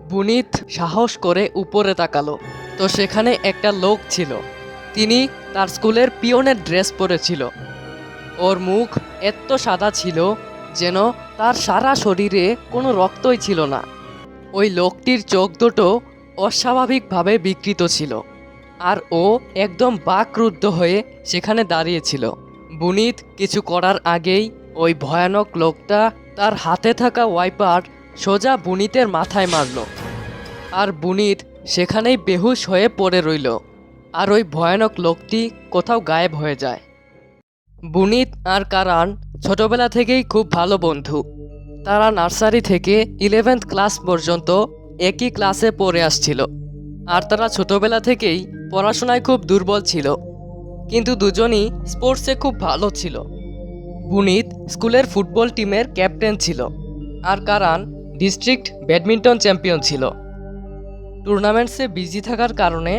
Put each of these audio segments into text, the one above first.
বুনিত সাহস করে উপরে তাকালো, তো সেখানে একটা লোক ছিল। তিনি তার স্কুলের পিয়নের ড্রেস পরেছিল। ওর মুখ এত সাদা ছিল যেন তার সারা শরীরে কোনো রক্তই ছিল না। ওই লোকটির চোখ দুটো অস্বাভাবিকভাবে বিকৃত ছিল, আর ও একদম বাকরুদ্ধ হয়ে সেখানে দাঁড়িয়েছিল। বুনিত কিছু করার আগেই ওই ভয়ানক লোকটা তার হাতে থাকা ওয়াইপার সোজা বুনিতের মাথায় মারল, আর বুনিত সেখানেই বেহুশ হয়ে পড়ে রইল। আর ওই ভয়ানক লোকটি কোথাও গায়েব হয়ে যায়। বুনিত আর কারান ছোটবেলা থেকেই খুব ভালো বন্ধু। তারা নার্সারি থেকে 11th ক্লাস পর্যন্ত একই ক্লাসে পড়ে আসছিল, আর তারা ছোটবেলা থেকেই পড়াশোনায় খুব দুর্বল ছিল, কিন্তু দুজনই স্পোর্টসে খুব ভালো ছিল। বুনিত স্কুলের ফুটবল টিমের ক্যাপ্টেন ছিল, আর কারান ডিস্ট্রিক্ট ব্যাডমিন্টন চ্যাম্পিয়ন ছিল। টুর্নামেন্টসে বিজি থাকার কারণে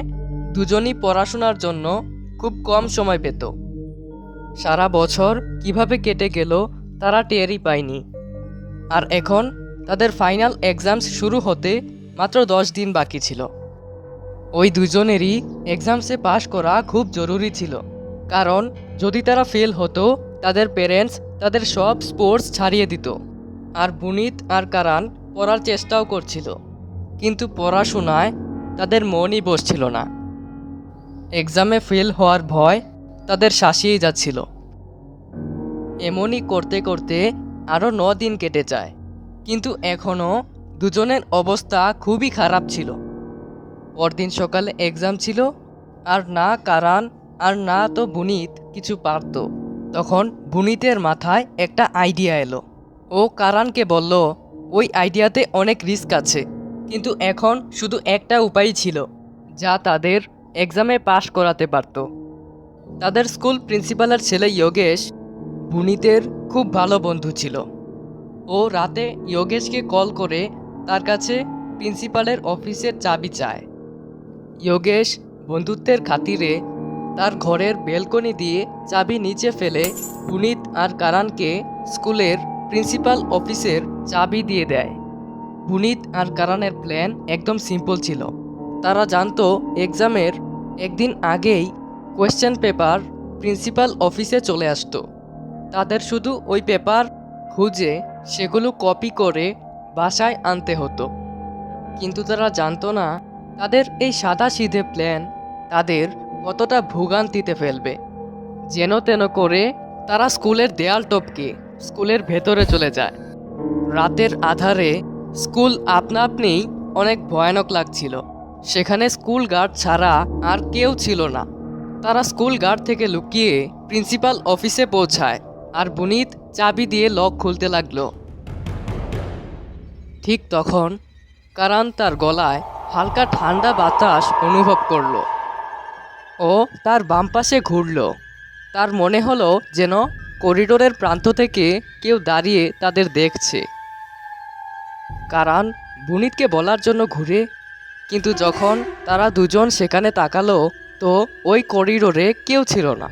দুজনই পড়াশোনার জন্য খুব কম সময় পেত। সারা বছর কিভাবে কেটে গেল তারা টেরই পায়নি। আর এখন তাদের ফাইনাল এক্সামস শুরু হতে মাত্র 10 দিন বাকি ছিল। ওই দুজনেরই এক্সামসে পাশ করা খুব জরুরি ছিল, কারণ যদি তারা ফেল হতো তাদের পেরেন্টস তাদের সব স্পোর্টস ছাড়িয়ে দিত। আর বুনিত আর কারান পড়ার চেষ্টাও করছিল, কিন্তু পড়াশোনায় তাদের মনই বসছিল না। এক্সামে ফেল হওয়ার ভয় তাদের শাসিয়ে যাচ্ছিল। এমনই করতে করতে আরও 9 দিন কেটে যায়, কিন্তু এখনও দুজনের অবস্থা খুবই খারাপ ছিল। পরদিন সকালে এক্সাম ছিল, আর না কারান আর না তো বুনিত কিছু পারত। তখন বুনিতের মাথায় একটা আইডিয়া এলো। ও কারানকে বলল, ওই আইডিয়াতে অনেক রিস্ক আছে, কিন্তু এখন শুধু একটা উপায় ছিল যা তাদের এক্সামে পাশ করাতে পারত। তাদের স্কুল প্রিন্সিপালের ছেলে যোগেশ বুনিতের খুব ভালো বন্ধু ছিল। ও রাতে যোগেশকে কল করে তার কাছে প্রিন্সিপালের অফিসের চাবি চায়। যোগেশ বন্ধুত্বের খাতিরে তার ঘরের বেলকনি দিয়ে চাবি নিচে ফেলে বুনিত আর কারানকে স্কুলের প্রিন্সিপাল অফিসের চাবি দিয়ে দেয়। বুনিত আর কারানের প্ল্যান একদম সিম্পল ছিল। তারা জানতো এক্সামের একদিন আগেই কোয়েশ্চেন পেপার প্রিন্সিপাল অফিসে চলে আসতো। তাদের শুধু ওই পেপার খুঁজে সেগুলো কপি করে বাসায় আনতে হতো। কিন্তু তারা জানতো না তাদের এই সাদাসিধে প্ল্যান তাদের কতটা ভোগান্তিতে ফেলবে। যেন তেন করে তারা স্কুলের দেয়াল টপকে স্কুলের ভেতরে চলে যায়। রাতের আধারে স্কুল আপনা আপনিই অনেক ভয়ানক লাগছিল। সেখানে স্কুল গার্ড ছাড়া আর কেউ ছিল না। তারা স্কুল গার্ড থেকে লুকিয়ে প্রিন্সিপাল অফিসে পৌঁছায়, আর বুনিত চাবি দিয়ে লক খুলতে লাগলো। ঠিক তখন কারান তার গলায় হালকা ঠান্ডা বাতাস অনুভব করল। ও তার বাম পাশে ঘুরল। তার মনে হলো যেন করিডোরের প্রান্ত থেকে কেউ দাঁড়িয়ে তাদের দেখছে। কারান বুনিতকে বলার জন্য ঘুরে, কিন্তু যখন তারা দুজন সেখানে তাকালো তো ওই করিডোরে কেউ ছিল না।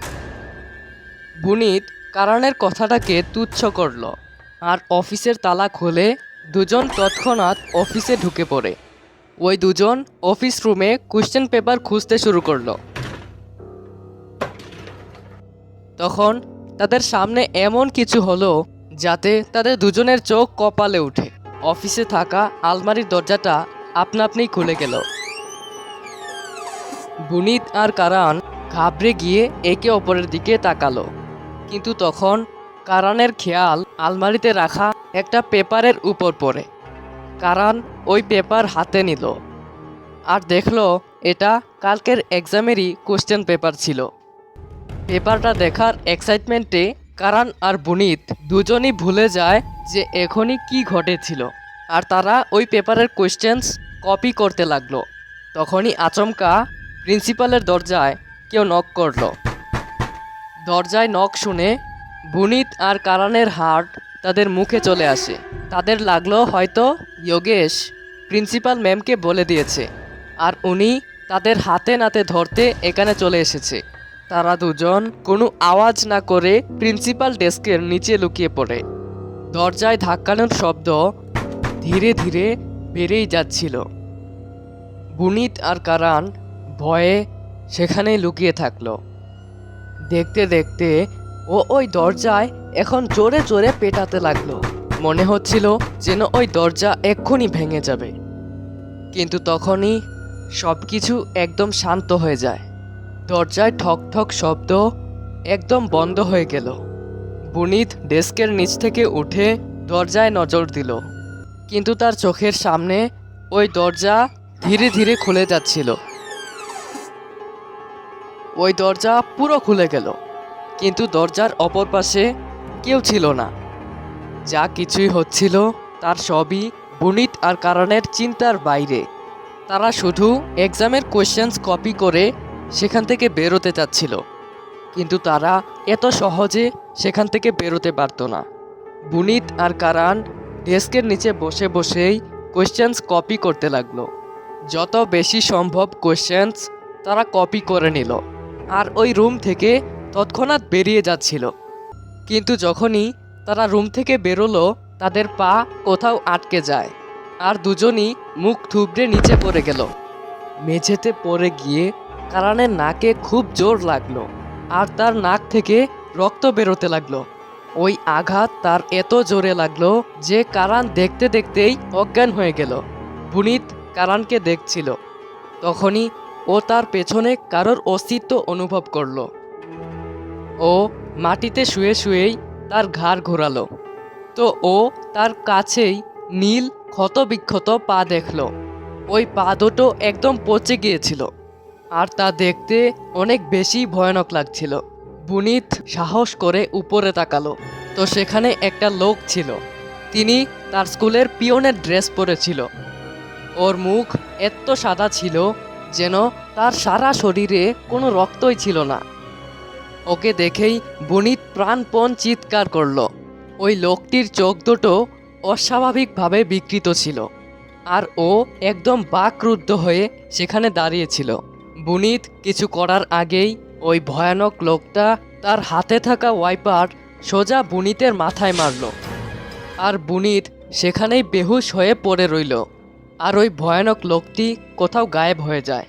বুনিত কারানের কথাটাকে তুচ্ছ করল, আর অফিসের তালা খুলে দুজন তৎক্ষণাৎ অফিসে ঢুকে পড়ে। ওই দুজন অফিস রুমে কোশ্চেন পেপার খুঁজতে শুরু করলো। তখন তাদের সামনে এমন কিছু হলো যাতে তাদের দুজনের চোখ কপালে উঠে। অফিসে থাকা আলমারির দরজাটা আপনা আপনিই খুলে গেল। বুনিত আর কারান ঘাবড়ে গিয়ে একে অপরের দিকে তাকালো, কিন্তু তখন কারানের খেয়াল আলমারিতে রাখা একটা পেপারের উপর পড়ে। কারান ওই পেপার হাতে নিল আর দেখলো এটা কালকের এক্সামেরই কোশ্চেন পেপার ছিল। পেপারটা দেখার এক্সাইটমেন্টে কারান আর বুনিত দুজনই ভুলে যায় যে এখনই কি ঘটেছিল, আর তারা ওই পেপারের কোশ্চেন্স কপি করতে লাগলো। তখনই আচমকা প্রিন্সিপালের দরজায় কেউ নক করলো। দরজায় নক শুনে বুনিত আর কারানের হার্ট তাদের মুখে চলে আসে। তাদের লাগলো হয়তো যোগেশ প্রিন্সিপাল ম্যামকে বলে দিয়েছে, আর উনি তাদের হাতে নাতে ধরতে এখানে চলে এসেছে। তারা দুজন কোনো আওয়াজ না করে প্রিন্সিপাল ডেস্কের নিচে লুকিয়ে পড়ে। দরজায় ধাক্কানোর শব্দ ধীরে ধীরে বেড়েই যাচ্ছিল। বুনিত আর কারান ভয়ে সেখানেই লুকিয়ে থাকলো। দেখতে দেখতে ও ওই দরজায় এখন জোরে জোরে পেটাতে লাগলো। মনে হচ্ছিল যেন ওই দরজা এক্ষুনি ভেঙে যাবে। কিন্তু তখনই সবকিছু একদম শান্ত হয়ে যায়। দরজায় ঠক ঠক শব্দ একদম বন্ধ হয়ে গেল। বুনিত ডেস্কের নিচ থেকে উঠে দরজায় নজর দিল, কিন্তু তার চোখের সামনে ওই দরজা ধীরে ধীরে খুলে যাচ্ছিল। ওই দরজা পুরো খুলে গেল, কিন্তু দরজার অপর পাশে কেউ ছিল না। যা কিছুই হচ্ছিল তার সবই বুনিত আর কারানের চিন্তার বাইরে। তারা শুধু এক্সামের কোয়েশ্চেন্স কপি করে সেখান থেকে বেরোতে চাচ্ছিল, কিন্তু তারা এত সহজে সেখান থেকে বেরোতে পারতো না। বুনিত আর কারান ডেস্কের নিচে বসে বসেই কোয়েশ্চেন্স কপি করতে লাগলো। যত বেশি সম্ভব কোয়েশ্চেন্স তারা কপি করে নিল আর ওই রুম থেকে তৎক্ষণাৎ বেরিয়ে যাচ্ছিল। কিন্তু যখনই তারা রুম থেকে বেরোলো, তাদের পা কোথাও আটকে যায় আর দুজনই মুখ থুবড়ে নিচে পড়ে গেল। মেঝেতে পড়ে গিয়ে কারানের নাকে খুব জোর লাগলো আর তার নাক থেকে রক্ত বেরোতে লাগলো। ওই আঘাত তার এত জোরে লাগলো যে কারান দেখতে দেখতেই অজ্ঞান হয়ে গেল। বুনিত কারানকে দেখছিল। তখনই ও তার পেছনে কারোর অস্তিত্ব অনুভব করলো। ও মাটিতে শুয়ে শুয়েই তার ঘাড় ঘোরালো, তো ও তার কাছেই নীল ক্ষতবিক্ষত পা দেখল। ওই পা দুটো একদম পচে গিয়েছিল আর তা দেখতে অনেক বেশি ভয়ানক লাগছিল। বুনিত সাহস করে উপরে তাকালো, তো সেখানে একটা লোক ছিল। তিনি তার স্কুলের পিয়নের ড্রেস পরেছিল। ওর মুখ এত সাদা ছিল যেন তার সারা শরীরে কোনো রক্তই ছিল না। ওকে দেখেই বুনিত প্রাণপণ চিৎকার করলো। ওই লোকটির চোখ দুটো অস্বাভাবিকভাবে বিকৃত ছিল আর ও একদম বাকরুদ্ধ হয়ে সেখানে দাঁড়িয়েছিল। বুনিত কিছু করার আগেই ওই ভয়ানক লোকটা তার হাতে থাকা ওয়াইপার সোজা বুনিতের মাথায় মারল আর বুনিত সেখানেই বেহুশ হয়ে পড়ে রইল আর ওই ভয়ানক লোকটি কোথাও গায়েব হয়ে যায়।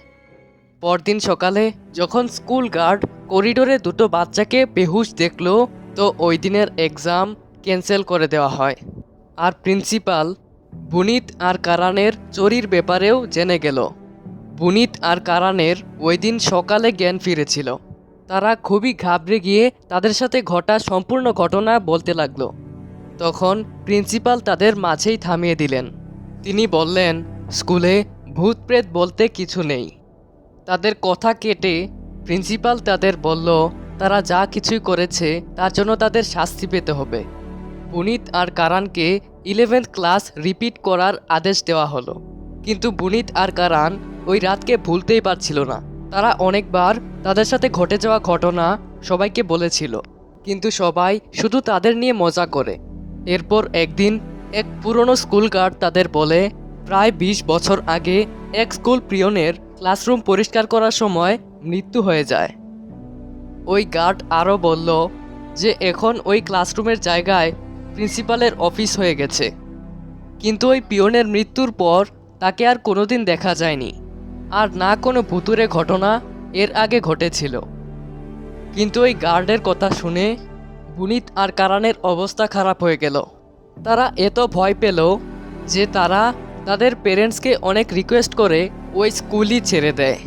পরদিন সকালে যখন স্কুল গার্ড করিডোরে দুটো বাচ্চাকে বেহুশ দেখলো, তো ওই দিনের এক্সাম ক্যান্সেল করে দেওয়া হয় আর প্রিন্সিপাল বুনিত আর কারানের চুরির ব্যাপারেও জেনে গেল। বুনিত আর কারানের ওই দিন সকালে জ্ঞান ফিরেছিল। তারা খুবই ঘাবড়ে গিয়ে তাদের সাথে ঘটা সম্পূর্ণ ঘটনা বলতে লাগলো। তখন প্রিন্সিপাল তাদের মাঝেই থামিয়ে দিলেন। তিনি বললেন, স্কুলে ভূত প্রেত বলতে কিছু নেই। তাদের কথা কেটে প্রিন্সিপাল তাদের বলল, তারা যা কিছুই করেছে তার জন্য তাদের শাস্তি পেতে হবে। বুনিত আর কারানকে 11th ক্লাস রিপিট করার আদেশ দেওয়া হলো, কিন্তু বুনিত আর কারান ওই রাতকে ভুলতেই পারছিল না। তারা অনেকবার তাদের সাথে ঘটে যাওয়া ঘটনা সবাইকে বলেছিল, কিন্তু সবাই শুধু তাদের নিয়ে মজা করে। এরপর একদিন এক পুরনো স্কুল গার্ড তাদের বলে, প্রায় 20 বছর আগে এক স্কুল পিয়নের ক্লাসরুম পরিষ্কার করার সময় মৃত্যু হয়ে যায়। ওই গার্ড আরও বলল যে এখন ওই ক্লাসরুমের জায়গায় প্রিন্সিপালের অফিস হয়ে গেছে, কিন্তু ওই পিয়নের মৃত্যুর পর তাকে আর কোনোদিন দেখা যায়নি আর না কোনো ভুতুরে ঘটনা এর আগে ঘটেছিল। কিন্তু ওই গার্ডের কথা শুনে বুনিত আর কারানের অবস্থা খারাপ হয়ে গেল। তারা এত ভয় পেল যে তারা তাদের পেরেন্টসকে অনেক রিকোয়েস্ট করে ওই স্কুলই ছেড়ে দেয়।